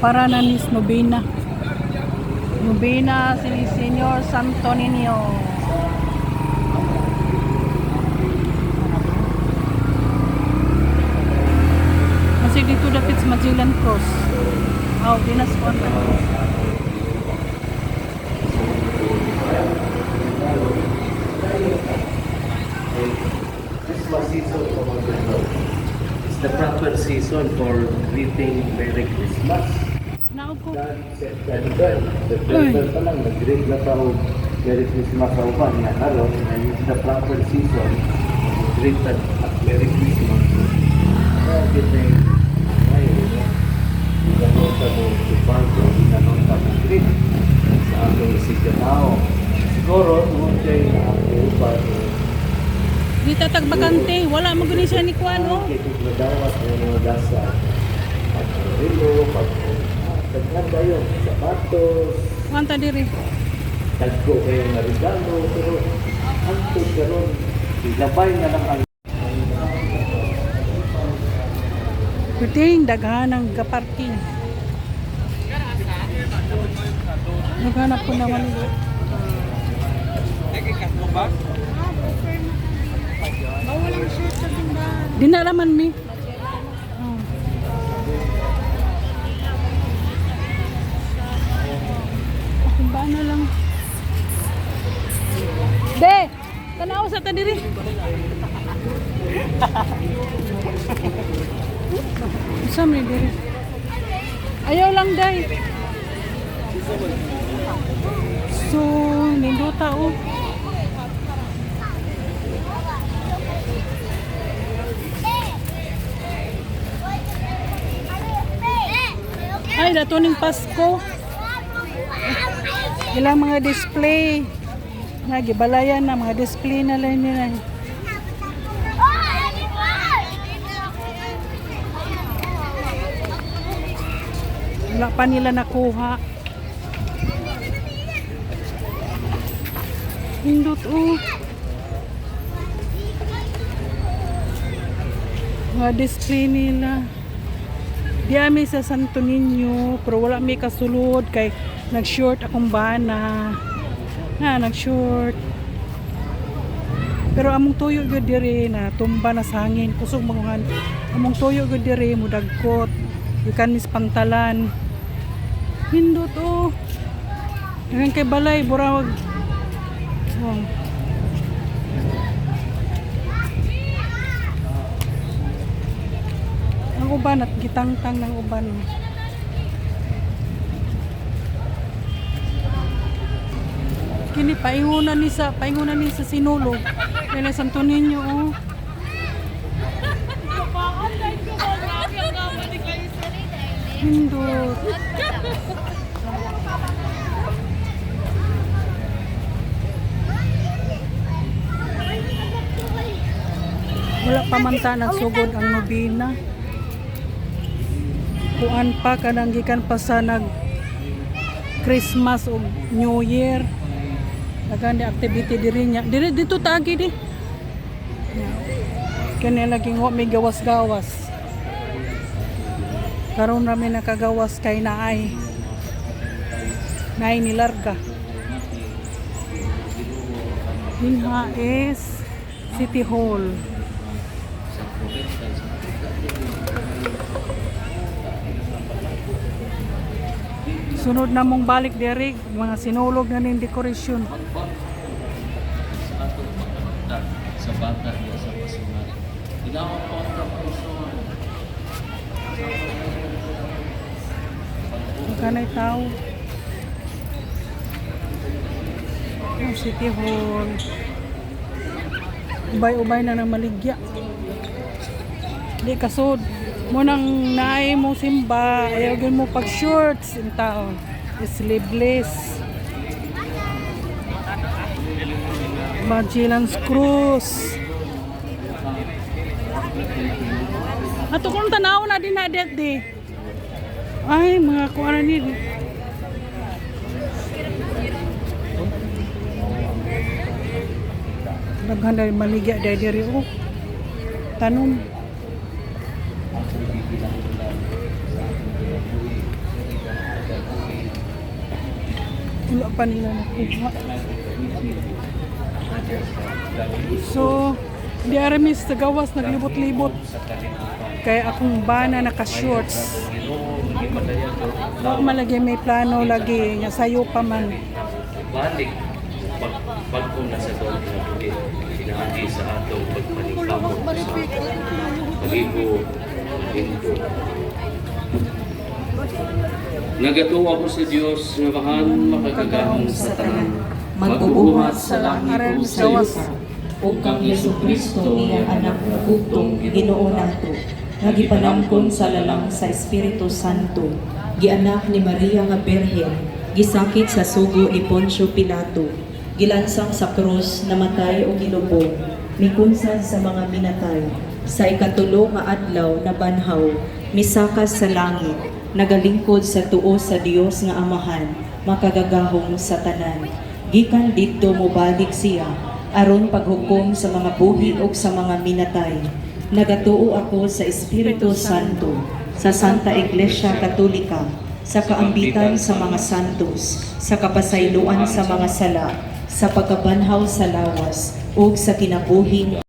Parananis Novena. Novena si Senyor Santo Niño. Kasi dito dapat sa Magellan Cross. Oh, dinas ko ang Christmas season is the proper season for greeting Merry Christmas. Naupo. September pa lang, nag-greet na tao Merry Christmas sa uban niya karon, and it's the proper season to greet at Merry Christmas. Kaya kita ngayon, gano'n sa mga subargo, gano'n sa mga greet sa atong siganao. Siguro, kung siya'y nakakaupan, Di tatag bakante, wala mo gani siya ni Kuan oh. kaya madawat ng mga dasa at rilo, pagkakang kayo, sapatos, Wanta diri. tagko kayo na regalo, pero antod karon, ilabay na lang ang Puting daghan ng gaparking. Naghanap ko naman ito. Walang shirt sa tindahan. Dinalaman mi. Oh. Pakimbaan na lang. De! Tanaw sa tadiri. Isa may diri. Ayaw lang day. So, nindo tao. Ay, dato ning Pasko. Ilang mga display. Nagibalayan na mga display na lang nila. Wala pa nila nakuha. Hindot oh. Mga display nila. Diami sa Santo Niño, pero wala may kasulod kay nag-short akong bana. Nag-short. Pero among tuyo gyud diri na tumba na sa hangin, kusog manguhan. Among tuyo gyud diri mudagkot. Ikan mis pantalan. Hindot oh. Dagan kay balay burawag. Oh. Ang uban at gitangtang ng uban. Kini paingunan ni sa Sinulog. Kaya Santo Niño oh. Hindot. Wala pa man ta nagsugod ang nobina. Kuan pa kanang gikan pa sa nag Christmas o New Year. Dagan di activity diri nya. Diri dito tagi di. Kani lagi ngo may gawas-gawas. Karon rami nakagawas kay naay. Naay nilarga. Dinha is City Hall. Sunod na mong balik diri, mga sinulog na ning dekorasyon. sa bata niya sa pasungan. Ginawa po ang kapuson. Kanay tao. Ang City Hall. Ubay-ubay na ng maligya. Di kasod. Munang naay mo simba, ayaw gyud mo pag shorts in tao. Sleeveless. Magellan Cross. Ato kung tanaw na din na det di. Ay, mga kuana ni. Daghan dai maligya dai diri oh. Tanom. Wala pa nila nakuha. So, di aramis sa gawas naglibot-libot. Kaya akong bana naka-shorts. Wala malagi may plano lagi. Nga sayo pa man. Balik, pagkong nasa doon na bulit, sinaagi sa atong pagpanipamot sa pag-ibo, pag-ibo. Nagatuwa ko sa Diyos nga bahan makagagahong sa tanan, magbubuhat sa langit o sa yuta, o kang Yesu Kristo iyang anak ng bugtong Ginoo nato, nga gipanangkon sa lalang sa Espiritu Santo, gianak ni Maria nga Birhen, gisakit sa sugo ni Poncio Pilato, gilansang sa krus, namatay o gilubong, mikunsan sa mga minatay, sa ikatulo nga adlaw na banhaw, misakas sa langit, nagalingkod sa tuo sa Dios nga Amahan, makagagahong sa tanan. Gikan didto mobalik siya, aron paghukom sa mga buhi ug sa mga minatay. Nagatuo ako sa Espiritu Santo, sa Santa Iglesia Katolika, sa kaambitan sa mga santos, sa kapasayloan sa mga sala, sa pagkabanhaw sa lawas, ug sa kinabuhing